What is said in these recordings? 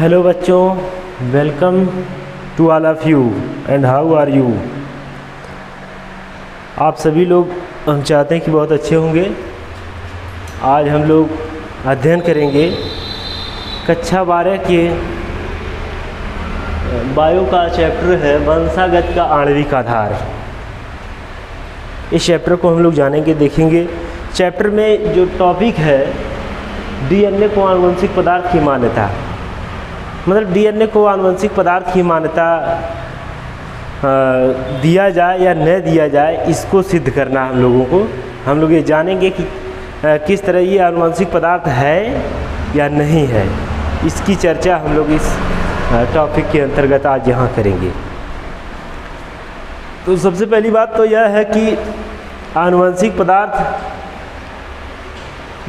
Hello बच्चों, welcome to all of you and how are you. आप सभी लोग हम चाहते हैं कि बहुत अच्छे होंगे। आज हम लोग अध्ययन करेंगे कक्षा 12 के बायो का चैप्टर है वंशागत का आणविक आधार। इस चैप्टर को हम लोग जानेंगे, देखेंगे। चैप्टर में जो टॉपिक है डीएनए को आनुवंशिक पदार्थ की मान्यता, मतलब डीएनए को आनुवंशिक पदार्थ की मान्यता दिया जाए या न दिया जाए, इसको सिद्ध करना हम लोग ये जानेंगे कि किस तरह ये आनुवंशिक पदार्थ है या नहीं है। इसकी चर्चा हम लोग इस टॉपिक के अंतर्गत आज यहाँ करेंगे। तो सबसे पहली बात तो यह है कि आनुवंशिक पदार्थ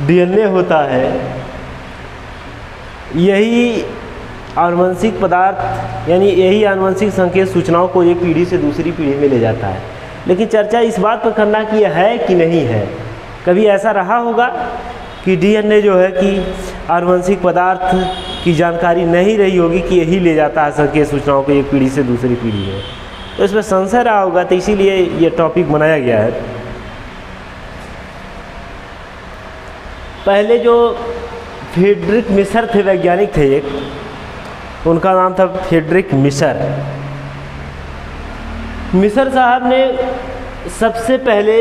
डीएनए होता है, यही आनुवंशिक पदार्थ यानी यही आनुवंशिक संकेत सूचनाओं को एक पीढ़ी से दूसरी पीढ़ी में ले जाता है। लेकिन चर्चा इस बात पर करना कि यह है कि नहीं है। कभी ऐसा रहा होगा कि डीएनए जो है कि आनुवंशिक पदार्थ की जानकारी नहीं रही होगी कि यही ले जाता है संकेत सूचनाओं को एक पीढ़ी से दूसरी पीढ़ी में, तो इसमें संशय रहा होगा। तो इसीलिए ये टॉपिक बनाया गया है। पहले जो फ्रेडरिक मिशर थे, वैज्ञानिक थे एक, उनका नाम था फ्रेडरिक मिशर। मिशर साहब ने सबसे पहले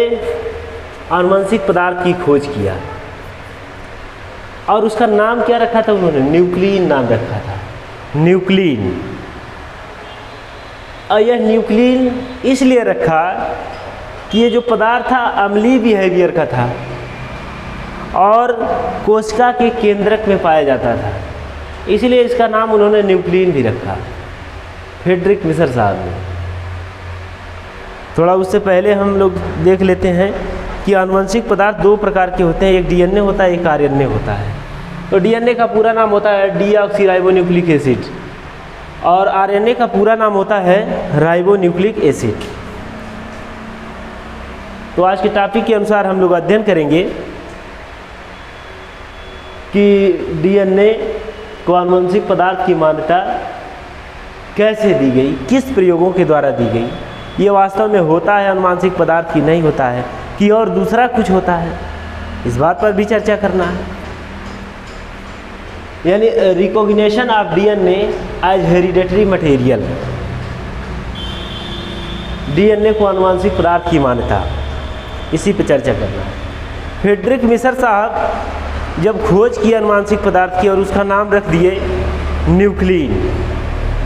आनुवंशिक पदार्थ की खोज किया और उसका नाम क्या रखा था उन्होंने? न्यूक्लिन नाम रखा था, न्यूक्लिन। और यह न्यूक्लिन इसलिए रखा कि ये जो पदार्थ था अम्लीय बिहेवियर का था और कोशिका के केंद्रक में पाया जाता था, इसलिए इसका नाम उन्होंने न्यूक्लिन भी रखा, फ्रेडरिक मिशर साहब ने। थोड़ा उससे पहले हम लोग देख लेते हैं कि आनुवंशिक पदार्थ दो प्रकार के होते हैं, एक डीएनए होता है, एक आरएनए होता है। तो डीएनए का पूरा नाम होता है डीऑक्सीराइबोन्यूक्लिक एसिड और आरएनए का पूरा नाम होता है राइबोन्यूक्लिक एसिड। तो आज के टॉपिक के अनुसार हम लोग अध्ययन करेंगे कि डीएनए को आनुवंशिक पदार्थ की मान्यता कैसे दी गई, किस प्रयोगों के द्वारा दी गई, ये वास्तव में होता है आनुवंशिक पदार्थ की नहीं होता है कि और दूसरा कुछ होता है, इस बात पर भी चर्चा करना है। यानी recognition of DNA as hereditary material, DNA को आनुवंशिक पदार्थ की मान्यता, इसी पर चर्चा करना है। फ्रेडरिक मिशर साहब जब खोज की आनुवंशिक पदार्थ की और उसका नाम रख दिए न्यूक्लिन,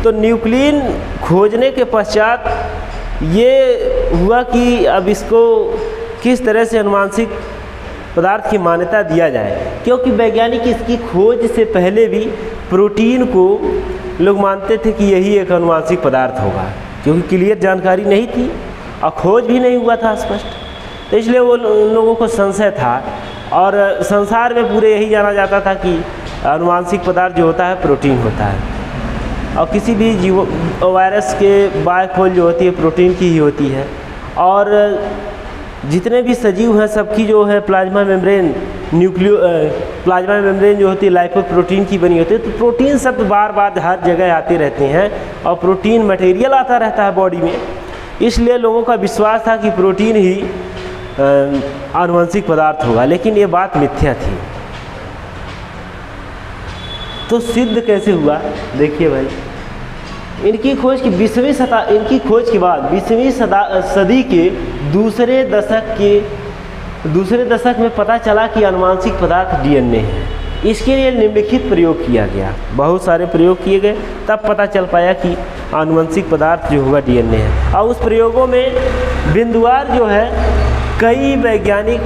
तो न्यूक्लिन खोजने के पश्चात ये हुआ कि अब इसको किस तरह से आनुवंशिक पदार्थ की मान्यता दिया जाए, क्योंकि वैज्ञानिक इसकी खोज से पहले भी प्रोटीन को लोग मानते थे कि यही एक आनुवंशिक पदार्थ होगा, क्योंकि क्लियर जानकारी नहीं थी और खोज भी नहीं हुआ था स्पष्ट। तो इसलिए वो लोगों को संशय था और संसार में पूरे यही जाना जाता था कि आनुवंशिक पदार्थ जो होता है प्रोटीन होता है और किसी भी जीव वायरस के बायोखोल जो होती है प्रोटीन की ही होती है। और जितने भी सजीव हैं सबकी जो है प्लाज्मा मेम्ब्रेन प्लाज्मा मेम्ब्रेन जो होती है लाइपोप्रोटीन की बनी होती है। तो प्रोटीन शब्द बार बार हर जगह आते रहते हैं और प्रोटीन मटेरियल आता रहता है बॉडी में, इसलिए लोगों का विश्वास था कि प्रोटीन ही आनुवंशिक पदार्थ होगा। लेकिन ये बात मिथ्या थी। तो सिद्ध कैसे हुआ? देखिए भाई, इनकी खोज की 20वीं के बाद 20वीं सदी के दूसरे दशक में पता चला कि आनुवंशिक पदार्थ डीएनए है। इसके लिए निम्नलिखित प्रयोग किया गया, बहुत सारे प्रयोग किए गए, तब पता चल पाया कि आनुवंशिक पदार्थ जो होगा डीएनए है। और उस प्रयोगों में बिंदुवार जो है कई वैज्ञानिक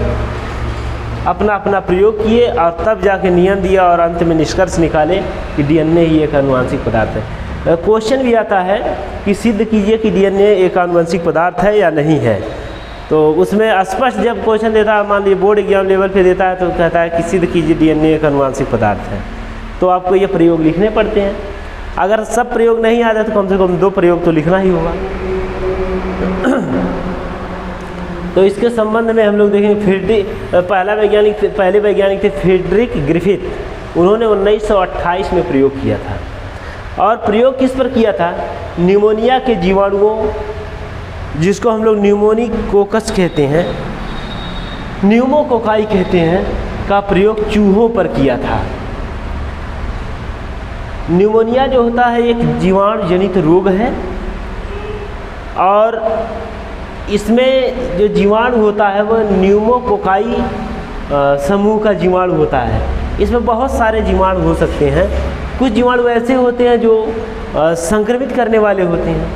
अपना अपना प्रयोग किए और तब जाके नियम दिया और अंत में निष्कर्ष निकाले कि डीएनए ही एक आनुवंशिक पदार्थ है। क्वेश्चन भी आता है कि सिद्ध कीजिए कि डीएनए एक आनुवंशिक पदार्थ है या नहीं है। तो उसमें स्पष्ट जब क्वेश्चन देता है, मान लीजिए बोर्ड एग्जाम लेवल पे देता है, तो कहता है कि सिद्ध कीजिए डीएनए एक आनुवंशिक पदार्थ है। तो आपको ये प्रयोग लिखने पड़ते हैं। अगर सब प्रयोग नहीं आ जाए तो कम से कम 2 प्रयोग तो लिखना ही होगा। तो इसके संबंध में हम लोग देखेंगे पहले वैज्ञानिक थे फ्रेडरिक ग्रिफिथ। उन्होंने 1928 में प्रयोग किया था। और प्रयोग किस पर किया था? न्यूमोनिया के जीवाणुओं, जिसको हम लोग न्यूमोनिकोकस कहते हैं, न्यूमोकोकाई कहते हैं, का प्रयोग चूहों पर किया था। न्यूमोनिया जो होता है एक जीवाणु जनित रोग है और इसमें जो जीवाणु होता है वह न्यूमोकोकाई समूह का जीवाणु होता है। इसमें बहुत सारे जीवाणु हो सकते हैं। कुछ जीवाणु ऐसे होते हैं जो संक्रमित करने वाले होते हैं,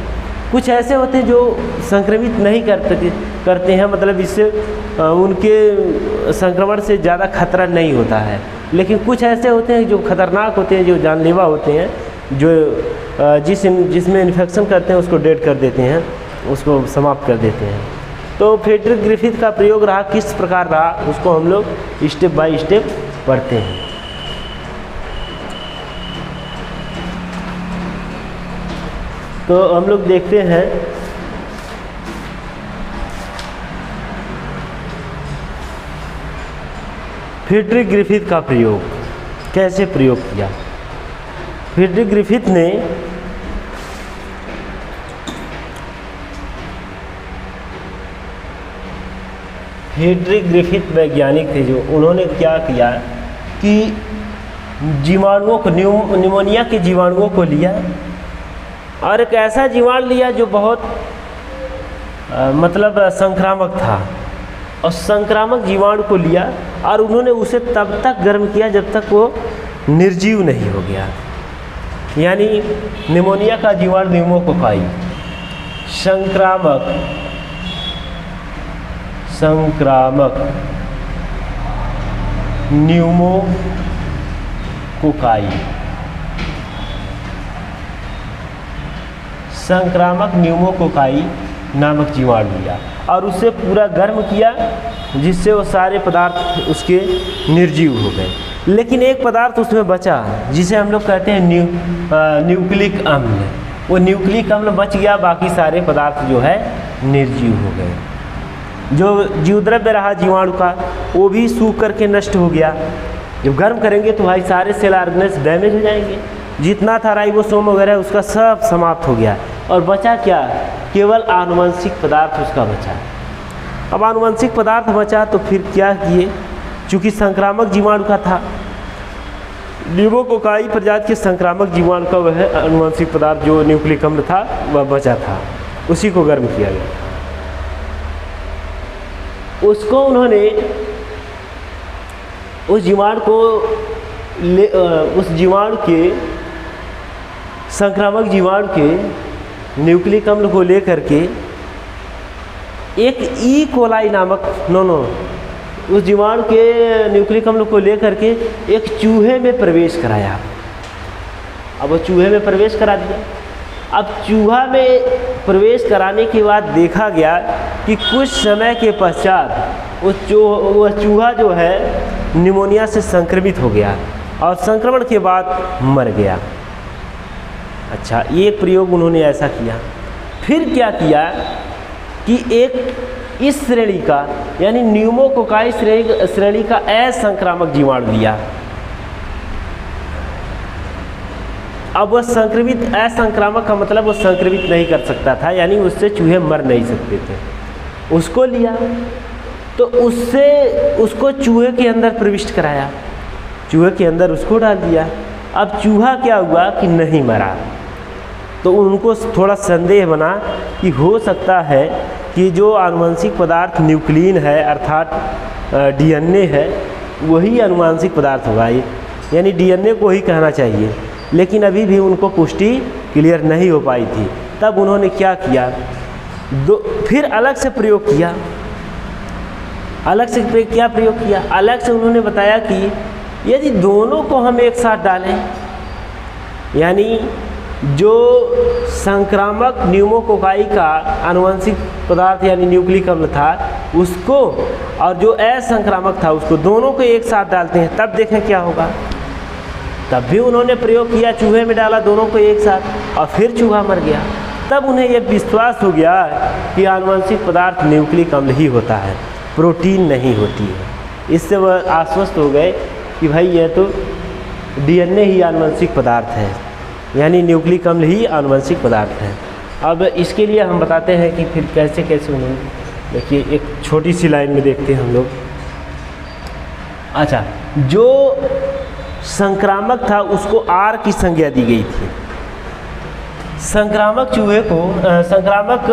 कुछ ऐसे होते हैं जो संक्रमित नहीं करते हैं, मतलब इससे उनके संक्रमण से ज़्यादा खतरा नहीं होता है। लेकिन कुछ ऐसे होते हैं जो खतरनाक होते हैं, जो जानलेवा होते हैं, जो जिसमें इन्फेक्शन करते हैं उसको डेड कर देते हैं, उसको समाप्त कर देते हैं। तो फ्रेडरिक ग्रिफिथ का प्रयोग रहा किस प्रकार रहा, उसको हम लोग स्टेप बाय स्टेप पढ़ते हैं। तो हम लोग देखते हैं फ्रेडरिक ग्रिफिथ का प्रयोग कैसे प्रयोग किया। फ्रेडरिक ग्रिफिथ ने फ्रेडरिक ग्रिफिथ वैज्ञानिक थे जो, उन्होंने क्या किया कि जीवाणुओं को, न्यूमोनिया के जीवाणुओं को लिया और एक ऐसा जीवाणु लिया जो बहुत मतलब संक्रामक था, और संक्रामक जीवाणु को लिया और उन्होंने उसे तब तक गर्म किया जब तक वो निर्जीव नहीं हो गया। यानी निमोनिया का जीवाणु न्यूमोकोकाई संक्रामक न्यूमोकोकाई संक्रामक न्यूमोकोकाई नामक जीवाणु लिया और उसे पूरा गर्म किया, जिससे वो सारे पदार्थ उसके निर्जीव हो गए। लेकिन एक पदार्थ उसमें बचा जिसे हम लोग कहते हैं न्यूक्लिक अम्ल। वो न्यूक्लिक अम्ल बच गया, बाकी सारे पदार्थ जो है निर्जीव हो गए। जो जीवद्रव्य रहा जीवाणु का वो भी सूख करके नष्ट हो गया। जब गर्म करेंगे तो भाई सारे सेल ऑर्गेनेल्स डैमेज हो जाएंगे, जितना था राइबोसोम वगैरह उसका सब समाप्त हो गया और बचा क्या? केवल आनुवंशिक पदार्थ उसका बचा। अब आनुवंशिक पदार्थ बचा तो फिर क्या किए? चूँकि संक्रामक जीवाणु का था, न्यूमोकोकाई प्रजाति के संक्रामक जीवाणु का वह आनुवंशिक पदार्थ जो न्यूक्लिक अम्ल था वह बचा था, उसी को गर्म किया गया। उसको उन्होंने उस जीवाणु को उस जीवाणु के संक्रामक जीवाणु के न्यूक्लिक अम्ल को लेकर के एक ई कोलाई नामक उस जीवाणु के न्यूक्लिक अम्ल को लेकर के एक चूहे में प्रवेश कराया। अब वो चूहे में प्रवेश करा दिया। अब चूहा में प्रवेश कराने के बाद देखा गया कि कुछ समय के पश्चात वो चूहा जो है निमोनिया से संक्रमित हो गया और संक्रमण के बाद मर गया। अच्छा, ये प्रयोग उन्होंने ऐसा किया। फिर क्या किया कि एक इस श्रेणी का यानी न्यूमोकोकाई श्रेणी का असंक्रामक जीवाणु लिया। अब वह संक्रमित, असंक्रामक का मतलब वो संक्रमित नहीं कर सकता था, यानी उससे चूहे मर नहीं सकते थे। उसको लिया तो उसको चूहे के अंदर प्रविष्ट कराया, चूहे के अंदर उसको डाल दिया। अब चूहा क्या हुआ कि नहीं मरा, तो उनको थोड़ा संदेह बना कि हो सकता है कि जो आनुवंशिक पदार्थ न्यूक्लिन है अर्थात डीएनए है वही आनुवंशिक पदार्थ होगा, यानी डीएनए को ही कहना चाहिए। लेकिन अभी भी उनको पुष्टि क्लियर नहीं हो पाई थी। तब उन्होंने क्या किया, फिर अलग से प्रयोग किया। अलग से क्या प्रयोग किया? अलग से उन्होंने बताया कि यदि दोनों को हम एक साथ डालें, यानी जो संक्रामक न्यूमोकोकाई का आनुवंशिक पदार्थ यानी न्यूक्लिक अम्ल था उसको और जो असंक्रामक था उसको, दोनों को एक साथ डालते हैं, तब देखें क्या होगा। तब भी उन्होंने प्रयोग किया, चूहे में डाला दोनों को एक साथ और फिर चूहा मर गया। तब उन्हें यह विश्वास हो गया कि आनुवंशिक पदार्थ न्यूक्लिक अम्ल ही होता है, प्रोटीन नहीं होती है। इससे वह आश्वस्त हो गए कि भाई यह तो डीएनए ही आनुवंशिक पदार्थ है। यानी न्यूक्लिक अम्ल ही आनुवंशिक पदार्थ है। अब इसके लिए हम बताते हैं कि फिर कैसे कैसे उन्होंने, देखिए एक छोटी सी लाइन में देखते हैं हम लोग। अच्छा, जो संक्रामक था उसको आर की संज्ञा दी गई थी। संक्रामक चूहे को संक्रामक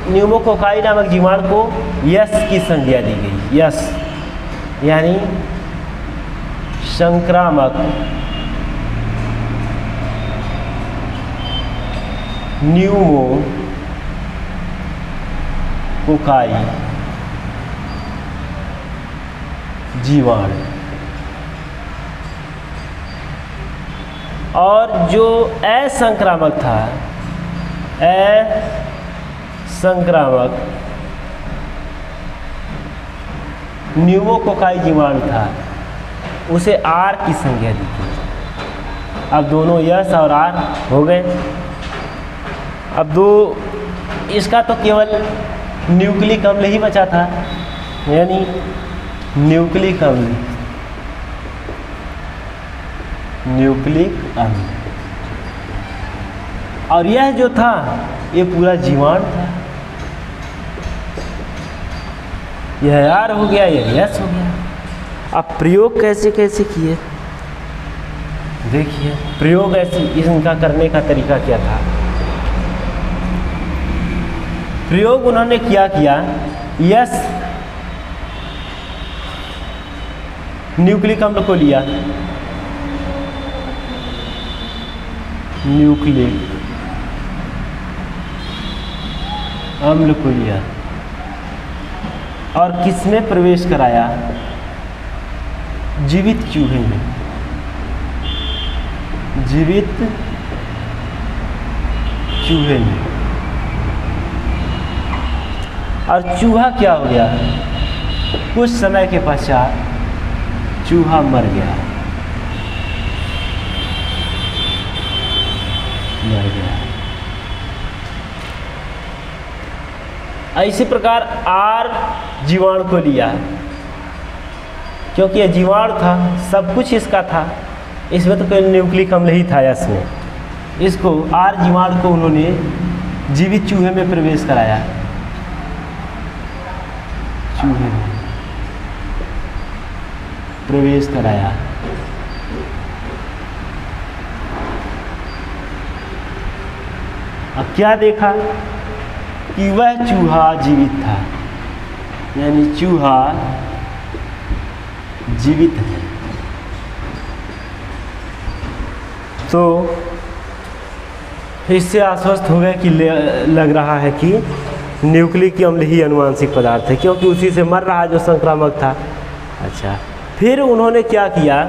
न्यूमोकोकाई नामक जीवाणु को यस की संज्ञा दी गई। यस यानी संक्रामक न्यूमोकोकाई जीवाणु, और जो असंक्रामक था, असंक्रामक न्यूमोकोकाई जीवाणु था, उसे आर की संज्ञा दी गई। अब दोनों यस और आर हो गए। अब दो, इसका तो केवल न्यूक्लिक अम्ल ही बचा था, यानी न्यूक्लिक अम्ल, न्यूक्लिक अम्ल, और यह जो था ये पूरा जीवाणु था। यह आर हो गया, यह यस हो गया। अब प्रयोग कैसे कैसे किए, देखिए प्रयोग ऐसे, इनका करने का तरीका क्या था। प्रयोग उन्होंने क्या किया, यस न्यूक्लिक अम्ल को लिया, न्यूक्लिक अम्ल को लिया और किसमें प्रवेश कराया, जीवित चूहे में, जीवित चूहे में। और चूहा क्या हो गया, कुछ समय के पश्चात चूहा मर गया, मर गया। इसी प्रकार आर जीवाणु को लिया, क्योंकि यह जीवाणु था, सब कुछ इसका था, इसमें तो कोई न्यूक्लिक अम्ल ही था इसमें। इसको आर जीवाणु को उन्होंने जीवित चूहे में प्रवेश कराया, चूहे में प्रवेश कराया। अब क्या देखा कि वह चूहा जीवित था, यानी चूहा जीवित है। तो इससे आश्वस्त हो गए कि लग रहा है कि न्यूक्लिक अम्ल ही आनुवंशिक पदार्थ है, क्योंकि उसी से मर रहा जो संक्रामक था। अच्छा, फिर उन्होंने क्या किया,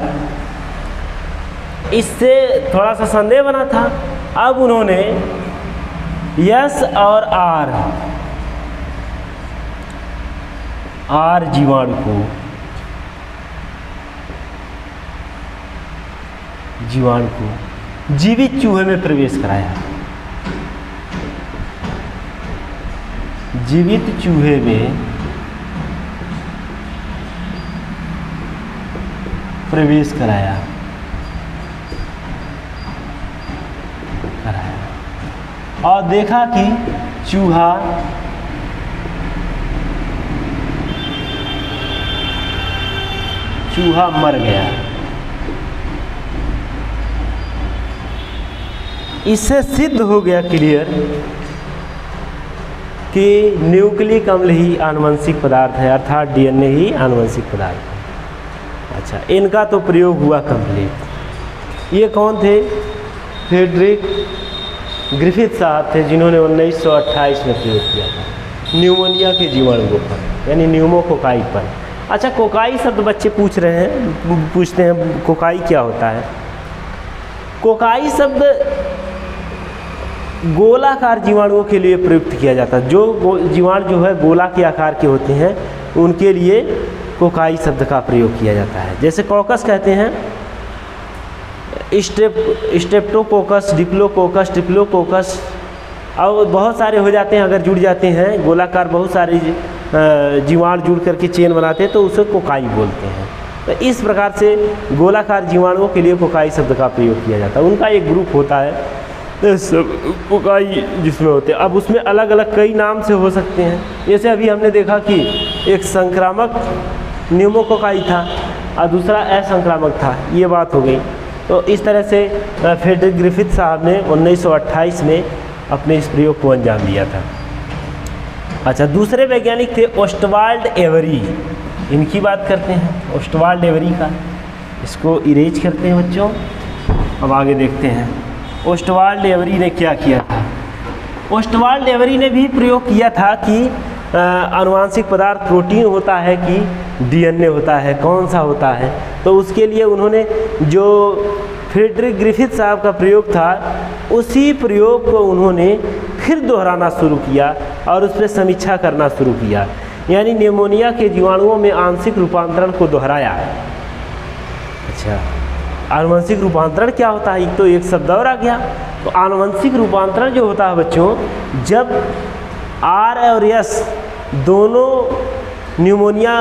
इससे थोड़ा सा संदेह बना था। अब उन्होंने यस और आर जीवाणु को जीवित चूहे में प्रवेश कराया, जीवित चूहे में प्रवेश कराया, और देखा कि चूहा मर गया। इससे सिद्ध हो गया क्लियर कि न्यूक्लिक अम्ल ही आनुवंशिक पदार्थ है, अर्थात डीएनए ही आनुवंशिक पदार्थ है। अच्छा, इनका तो प्रयोग हुआ कंप्लीट। ये कौन थे, फ्रेडरिक ग्रिफिथ साहब थे, जिन्होंने 1928 में प्रयोग किया था न्यूमोनिया के जीवाणुओं पर, यानी न्यूमोकोकाई पर। अच्छा, कोकाई शब्द बच्चे पूछते हैं कोकाई क्या होता है। कोकाई शब्द गोलाकार जीवाणुओं के लिए प्रयुक्त किया जाता है। जो जीवाणु जो है गोला के आकार के होते हैं, उनके लिए कोकाई शब्द का प्रयोग किया जाता है। जैसे कॉकस कहते हैं, स्ट्रेप्टोकोकस, डिप्लोकोकस, ट्रिप्लोकोकस, और बहुत सारे हो जाते हैं अगर जुड़ जाते हैं, गोलाकार बहुत सारे जीवाणु जुड़ करके चेन बनाते हैं, तो उसे कोकाई बोलते हैं। तो इस प्रकार से गोलाकार जीवाणुओं के लिए कोकाई शब्द का प्रयोग किया जाता है। उनका एक ग्रुप होता है सब कोकाई जिसमें होते हैं। अब उसमें अलग अलग कई नाम से हो सकते हैं। जैसे अभी हमने देखा कि एक संक्रामक न्यूमोकोकाई था और दूसरा असंक्रामक था, ये बात हो गई। तो इस तरह से फ्रेडरिक ग्रिफिथ साहब ने 1928 में अपने इस प्रयोग को अंजाम दिया था। अच्छा, दूसरे वैज्ञानिक थे ओस्टवाल्ड एवरी। इनकी बात करते हैं, ओस्टवाल्ड एवरी का। इसको इरेज करते हैं बच्चों। अब आगे देखते हैं ओस्टवाल्ड एवरी ने क्या किया था। ओस्टवाल्ड एवरी ने भी प्रयोग किया था कि आनुवांशिक पदार्थ प्रोटीन होता है कि डीएनए होता है, कौन सा होता है। तो उसके लिए उन्होंने जो फ्रेडरिक ग्रिफिथ साहब का प्रयोग था उसी प्रयोग को उन्होंने फिर दोहराना शुरू किया और उस पर समीक्षा करना शुरू किया, यानी निमोनिया के जीवाणुओं में आंशिक रूपांतरण को दोहराया। अच्छा, आनुवंशिक रूपांतरण क्या होता है, एक तो एक शब्द और आ गया। तो आनुवंशिक रूपांतरण जो होता है बच्चों, जब आर और एस दोनों न्यूमोनिया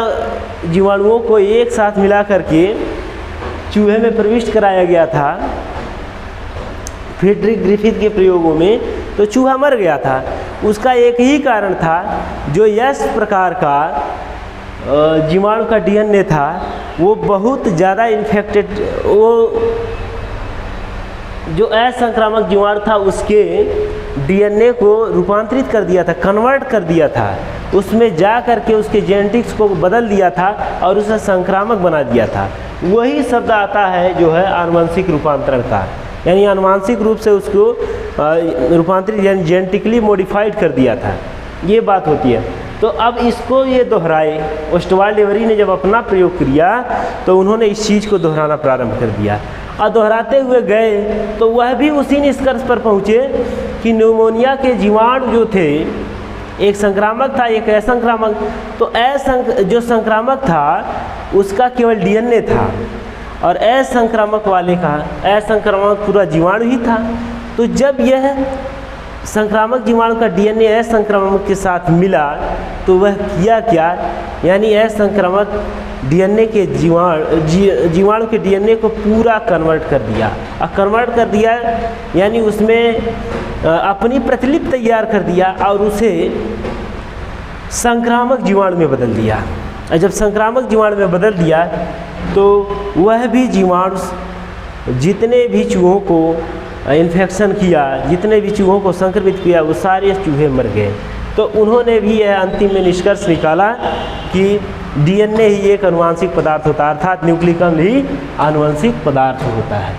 जीवाणुओं को एक साथ मिला करके चूहे में प्रविष्ट कराया गया था फ्रेडरिक ग्रिफिथ के प्रयोगों में, तो चूहा मर गया था। उसका एक ही कारण था, जो एस प्रकार का जीवाणु का डीएनए था वो बहुत ज़्यादा इन्फेक्टेड, वो जो असंक्रामक जीवाणु था उसके डीएनए को रूपांतरित कर दिया था, कन्वर्ट कर दिया था, उसमें जा करके उसके जेनेटिक्स को बदल दिया था और उसे संक्रामक बना दिया था। वही शब्द आता है जो है आनुवंशिक रूपांतरण का, यानी आनुवंशिक रूप से उसको रूपांतरित यानी जेनेटिकली मॉडिफाइड कर दिया था, ये बात होती है। तो अब इसको ये दोहराए, ओस्टवाल्ड एवरी ने जब अपना प्रयोग किया तो उन्होंने इस चीज़ को दोहराना प्रारंभ कर दिया और दोहराते हुए गए तो वह भी उसी निष्कर्ष पर पहुँचे कि न्यूमोनिया के जीवाणु जो थे, एक संक्रामक था एक असंक्रामक। तो जो संक्रामक था उसका केवल डीएनए था और असंक्रामक वाले का असंक्रामक पूरा जीवाणु ही था। तो जब यह संक्रामक जीवाणु का डीएनए असंक्रामक के साथ मिला तो वह किया क्या, यानी असंक्रामक डीएनए के जीवाणु के डीएनए को पूरा कन्वर्ट कर दिया। और कन्वर्ट कर दिया यानी उसमें अपनी प्रतिलिपि तैयार कर दिया और उसे संक्रामक जीवाणु में बदल दिया। और जब संक्रामक जीवाणु में बदल दिया तो वह भी जीवाणु जितने भी चूहों को इन्फेक्शन किया, जितने भी चूहों को संक्रमित किया, वो सारे चूहे मर गए। तो उन्होंने भी यह अंतिम में निष्कर्ष निकाला कि डीएनए ही एक आनुवंशिक पदार्थ होता है, अर्थात न्यूक्लिक अम्ल ही आनुवंशिक पदार्थ होता है।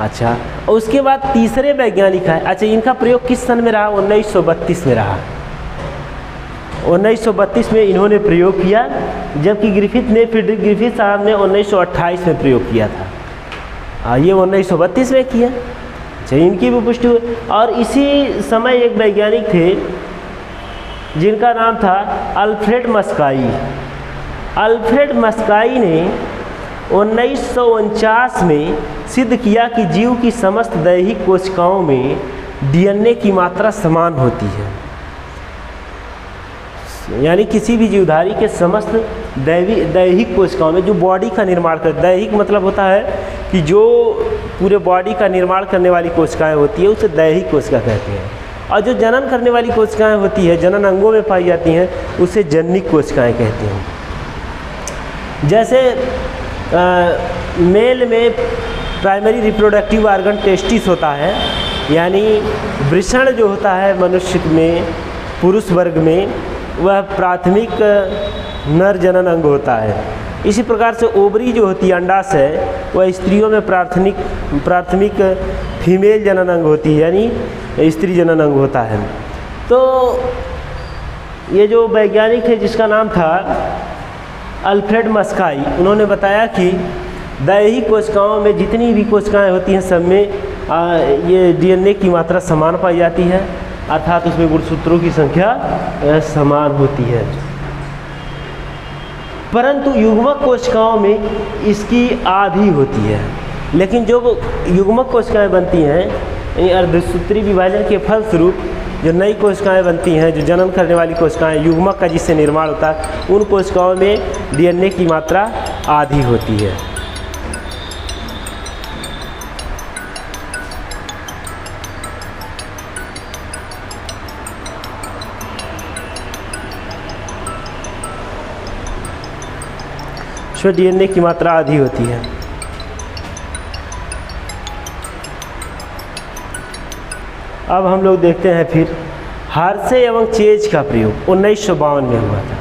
अच्छा, उसके बाद तीसरे वैज्ञानिक है। अच्छा, इनका प्रयोग किस सन में रहा? 1932 में रहा। 1932 में इन्होंने प्रयोग किया, जबकि फ्रेडरिक ग्रिफिथ साहब ने 1928 में प्रयोग किया था। ये 1932 में किया। अच्छा, इनकी भी पुष्टि हुई। और इसी समय एक वैज्ञानिक थे जिनका नाम था अल्फ्रेड मस्काई। अल्फ्रेड मस्काई ने 1949 में सिद्ध किया कि जीव की समस्त दैहिक कोशिकाओं में डीएनए की मात्रा समान होती है, यानी किसी भी जीवधारी के समस्त दैहिक कोशिकाओं में जो बॉडी का निर्माण कर, दैहिक मतलब होता है कि जो पूरे बॉडी का निर्माण करने वाली कोशिकाएं होती है उसे दैहिक कोशिका कहते हैं। और जो जनन करने वाली कोशिकाएं होती है, जनन अंगों में पाई जाती हैं, उसे जननिक कोशिकाएं कहते हैं। जैसे मेल में प्राइमरी रिप्रोडक्टिव ऑर्गन टेस्टिस होता है, यानी वृषण जो होता है मनुष्य में, पुरुष वर्ग में, वह प्राथमिक नर जनन अंग होता है। इसी प्रकार से ओवरी जो होती है, अंडाशय, वह स्त्रियों में प्राथमिक फीमेल जनन अंग होती है, यानी स्त्री जनन अंग होता है। तो ये जो वैज्ञानिक है जिसका नाम था अल्फ्रेड मस्काई, उन्होंने बताया कि दैहिक कोशिकाओं में जितनी भी कोशिकाएं होती हैं सब में ये डीएनए की मात्रा समान पाई जाती है, अर्थात उसमें गुणसूत्रों की संख्या समान होती है। परंतु युग्मक कोशिकाओं में इसकी आधी होती है। लेकिन जो युग्मक कोशिकाएं बनती हैं, अर्धसूत्री विभाजन के फलस्वरूप जो नई कोशिकाएं बनती हैं, जो जनन करने वाली कोशिकाएं, युग्मक का जिससे निर्माण होता है, उन कोशिकाओं में डीएनए की मात्रा आधी होती है। डीएनए की मात्रा आधी होती है। अब हम लोग देखते हैं फिर हार्शे एवं चेज का प्रयोग 1952 में हुआ था।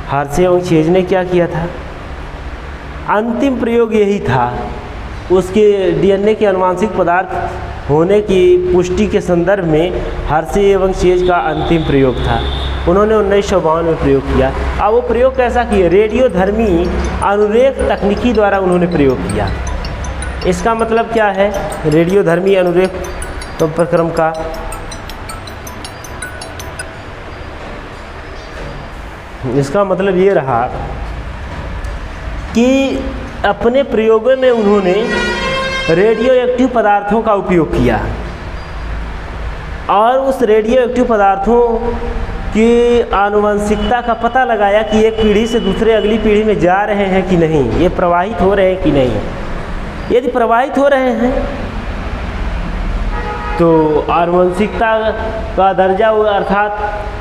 हार्शे एवं चेज ने क्या किया था? अंतिम प्रयोग यही था, उसके डीएनए के आनुवांशिक पदार्थ होने की पुष्टि के संदर्भ में हार्शे एवं चेज का अंतिम प्रयोग था। उन्होंने 1952 में प्रयोग किया। अब वो प्रयोग कैसा किया? रेडियोधर्मी अनुरेख तकनीकी द्वारा उन्होंने प्रयोग किया। इसका मतलब क्या है? रेडियोधर्मी अनुरेख प्रक्रम का इसका मतलब ये रहा कि अपने प्रयोगों में उन्होंने रेडियो एक्टिव पदार्थों का उपयोग किया और उस रेडियो एक्टिव पदार्थों की आनुवंशिकता का पता लगाया कि एक पीढ़ी से दूसरे अगली पीढ़ी में जा रहे हैं कि नहीं, ये प्रवाहित हो रहे हैं कि नहीं। यदि प्रवाहित हो रहे हैं तो आनुवंशिकता का दर्जा अर्थात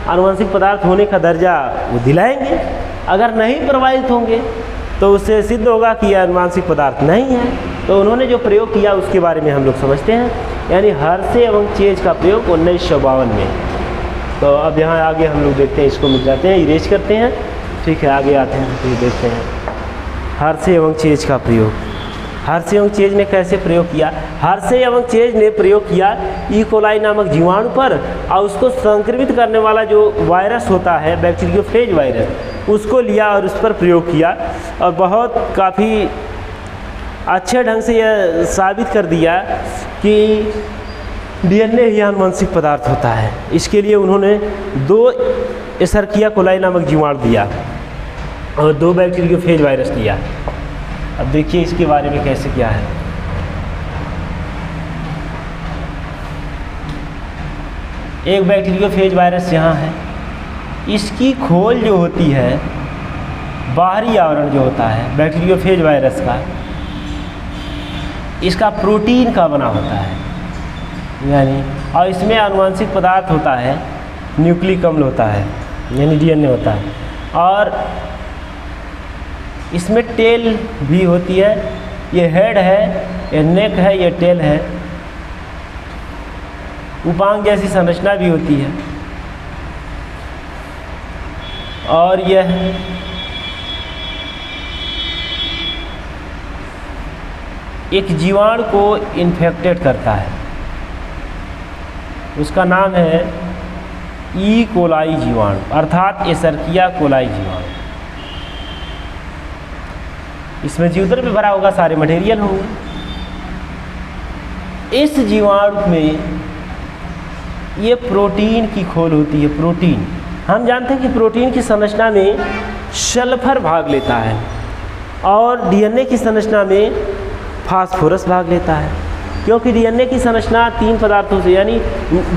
आनुवंशिक पदार्थ होने का दर्जा वो दिलाएंगे। अगर नहीं प्रवाहित होंगे तो उससे सिद्ध होगा कि यह आनुवंशिक पदार्थ नहीं है। तो उन्होंने जो प्रयोग किया उसके बारे में हम लोग समझते हैं, यानी हार्शे एवं चेज का प्रयोग 1952 में। तो अब यहाँ आगे हम लोग देखते हैं, इसको मिट जाते हैं, इरेज करते हैं, ठीक है, आगे आते हैं तो देखते हैं हार्शे एवं चेज का प्रयोग। हार्शे एवं चेज ने कैसे प्रयोग किया? हार्शे एवं चेज ने प्रयोग किया ई कोलाई नामक जीवाणु पर, और उसको संक्रमित करने वाला जो वायरस होता है बैक्टीरियोफेज वायरस, उसको लिया और उस पर प्रयोग किया और बहुत काफ़ी अच्छे ढंग से यह साबित कर दिया कि डीएनए ही आनुवंशिक पदार्थ होता है। इसके लिए उन्होंने 2 एसर्किया कोलाई नामक जीवाणु दिया और 2 बैक्टीरियोफेज वायरस दिया। अब देखिए इसके बारे में कैसे क्या है। एक बैक्टीरियोफेज वायरस यहाँ है, इसकी खोल जो होती है, बाहरी आवरण जो होता है बैक्टीरियोफेज वायरस का, इसका प्रोटीन का बना होता है, यानी और इसमें आनुवंशिक पदार्थ होता है, न्यूक्लिक अम्ल होता है, यानी डीएनए होता है, और इसमें टेल भी होती है। ये हेड है, ये नेक है, ये टेल है। उपांग जैसी संरचना भी होती है और यह एक जीवाणु को इन्फेक्टेड करता है, उसका नाम है ई कोलाई जीवाणु अर्थात एसर्किया कोलाई जीवाणु। इसमें जीवतर भी भरा होगा, सारे मटेरियल होंगे। इस जीवाणु में ये प्रोटीन की खोल होती है। प्रोटीन हम जानते हैं कि प्रोटीन की संरचना में सल्फर भाग लेता है और डीएनए की संरचना में फास्फोरस भाग लेता है, क्योंकि डीएनए की संरचना 3 पदार्थों से, यानी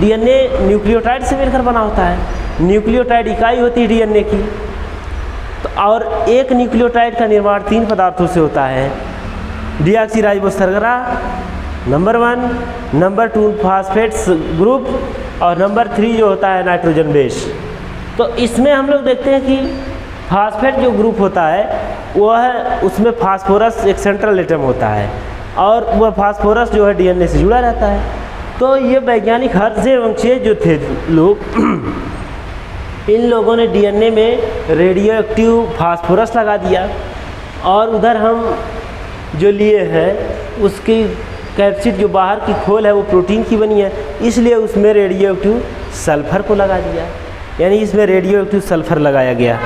डीएनए न्यूक्लियोटाइड से मिलकर बना होता है। न्यूक्लियोटाइड इकाई होती है डीएनए की, तो और एक न्यूक्लियोटाइड का निर्माण 3 पदार्थों से होता है। डीऑक्सीराइबोसर्गरा नंबर 1, नंबर 2 फास्फेट्स ग्रुप और नंबर 3 जो होता है नाइट्रोजन बेस। तो इसमें हम लोग देखते हैं कि फास्फेट जो ग्रुप होता है वह उसमें फास्फोरस एक सेंट्रल एटम होता है और वह फास्फोरस जो है डीएनए से जुड़ा रहता है। तो ये वैज्ञानिक हार्शे एवं चेज जो थे लोग इन लोगों ने डीएनए में रेडियो एक्टिव फास्फोरस लगा दिया और उधर हम जो लिए हैं उसकी कैप्सिड जो बाहर की खोल है वो प्रोटीन की बनी है, इसलिए उसमें रेडियो एक्टिव सल्फर को लगा दिया, यानी इसमें रेडियो एक्टिव सल्फर लगाया गया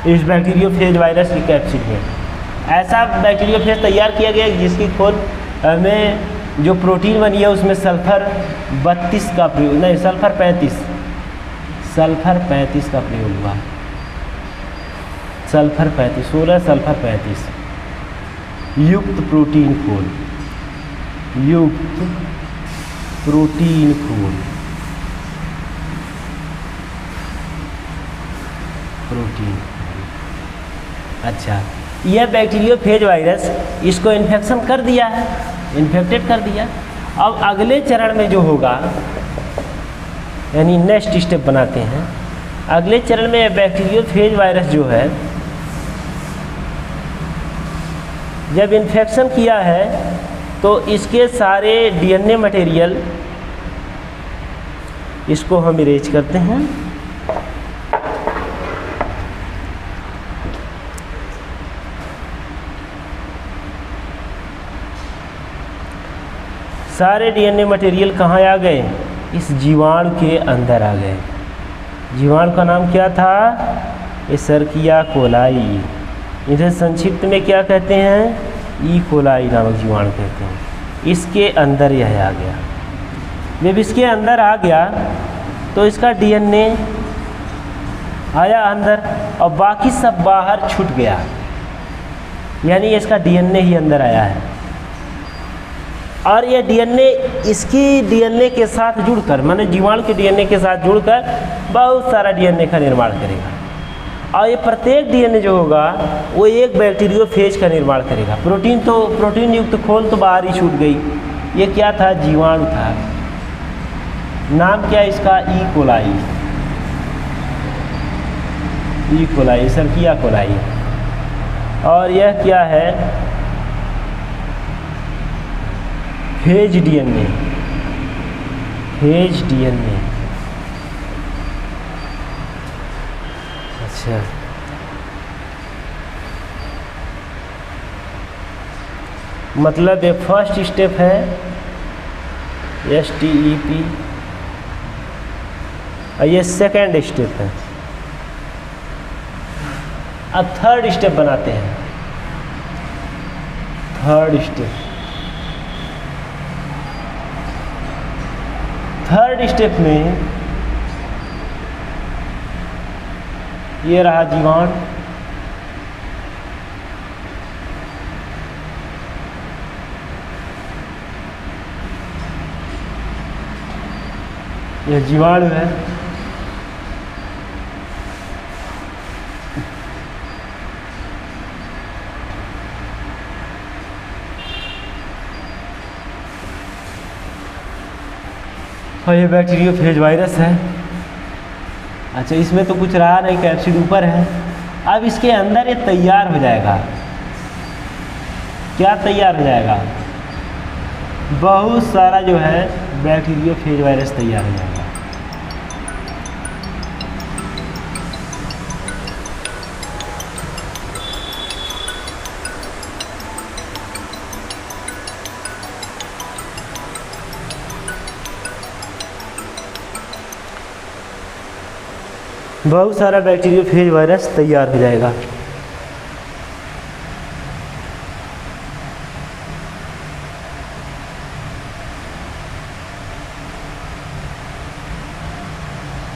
इस बैक्टीरियोफेज वायरस की कैप्सिड में। ऐसा बैक्टीरियोफेज तैयार किया गया जिसकी खोल में जो प्रोटीन बनी है उसमें सल्फर 32 का प्रयोग, नहीं सल्फर 35 का प्रयोग हुआ। सल्फर 35, 16 सल्फर 35 युक्त प्रोटीन खोल, युक्त प्रोटीन खोल। प्रोटीन। अच्छा, यह बैक्टीरियोफेज वायरस इसको इन्फेक्शन कर दिया है, इन्फेक्टेड कर दिया। अब अगले चरण में जो होगा, यानी नेक्स्ट स्टेप बनाते हैं, अगले चरण में बैक्टीरियोफेज वायरस जो है जब इन्फेक्शन किया है तो इसके सारे डीएनए मटेरियल, इसको हम इरेज करते हैं। सारे डीएनए मटेरियल कहाँ आ गए? इस जीवाणु के अंदर आ गए। जीवाणु का नाम क्या था? एसरकिया कोलाई। इसे संक्षिप्त में क्या कहते हैं? ई कोलाई नामक जीवाणु कहते हैं। इसके अंदर यह आ गया। जब इसके अंदर आ गया तो इसका डीएनए आया अंदर और बाकी सब बाहर छूट गया, यानी इसका डीएनए ही अंदर आया है। और यह डीएनए इसकी डीएनए के साथ जुड़कर, माने जीवाणु के डीएनए के साथ जुड़कर बहुत सारा डीएनए का निर्माण करेगा। और ये प्रत्येक डीएनए जो होगा वो एक बैक्टीरियोफेज का निर्माण करेगा। प्रोटीन युक्त खोल तो बाहर ही छूट गई। ये क्या था? जीवाणु था। नाम क्या इसका? E coli. E coli, Escherichia coli. और यह क्या है? Phage DNA. Phage DNA. अच्छा, मतलब ये फर्स्ट स्टेप है STEP और ये सेकेंड स्टेप है। अब थर्ड स्टेप बनाते हैं। थर्ड स्टेप में ये रहा जीवाणु। यह जीवाणु है। और ये बैक्टीरियोफेज वायरस है। अच्छा, इसमें तो कुछ रहा नहीं, कैप्सिड ऊपर है। अब इसके अंदर ये तैयार हो जाएगा। क्या तैयार हो जाएगा? बहुत सारा जो है बैक्टीरियोफेज वायरस तैयार हो जाएगा। बहुत सारा बैक्टीरियोफेज वायरस तैयार हो जाएगा।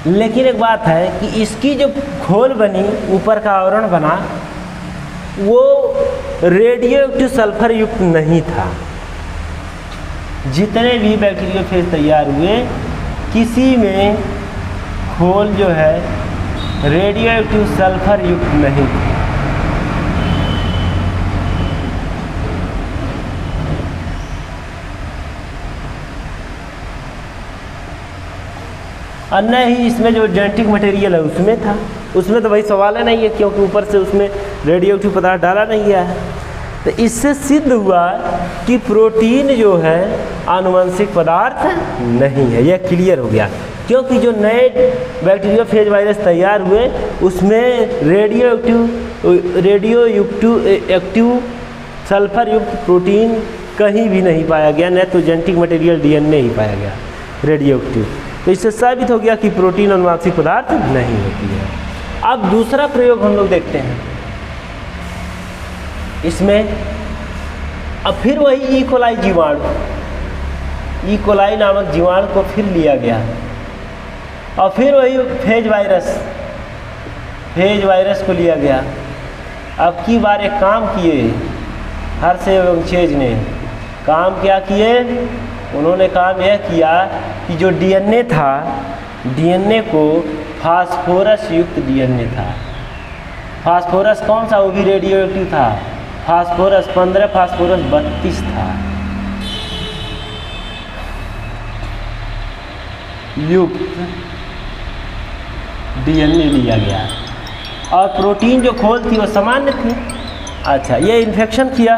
लेकिन एक बात है कि इसकी जो खोल बनी, ऊपर का आवरण बना, वो रेडियोएक्टिव सल्फर युक्त नहीं था। जितने भी बैक्टीरियोफेज तैयार हुए, किसी में खोल जो है रेडियोएक्टिव सल्फर युक्त नहीं थी। और न ही इसमें जो जेनेटिक मटेरियल है उसमें था। उसमें तो भाई सवाल है नहीं है, क्योंकि ऊपर से उसमें रेडियोएक्टिव पदार्थ डाला नहीं गया है। तो इससे सिद्ध हुआ कि प्रोटीन जो है आनुवंशिक पदार्थ नहीं है। यह क्लियर हो गया, क्योंकि जो नए बैक्टीरियोफेज वायरस तैयार हुए उसमें रेडियोएक्टिव सल्फर युक्त प्रोटीन कहीं भी नहीं पाया गया, न तो जेनेटिक मटेरियल डीएनए ही पाया गया रेडियोएक्टिव। तो इससे साबित हो गया कि प्रोटीन आनुवंशिक पदार्थ नहीं होती है। अब दूसरा प्रयोग हम लोग देखते हैं। इसमें अब फिर वही ई कोलाई जीवाणु, ई कोलाई नामक जीवाणु को फिर लिया गया और फिर वही फेज वायरस को लिया गया। अब की बार एक काम किए हर्ष एवं चेज ने। काम क्या किए? उन्होंने काम यह किया कि जो डीएनए था, डीएनए को फास्फोरस युक्त डीएनए था, फास्फोरस कौन सा, वो भी रेडियो एक्टिव था। फास्फोरस 15, फास्फोरस 32 था। युक्त डीएनए लिया गया और प्रोटीन जो खोल थी वो सामान्य थी। अच्छा, ये इन्फेक्शन किया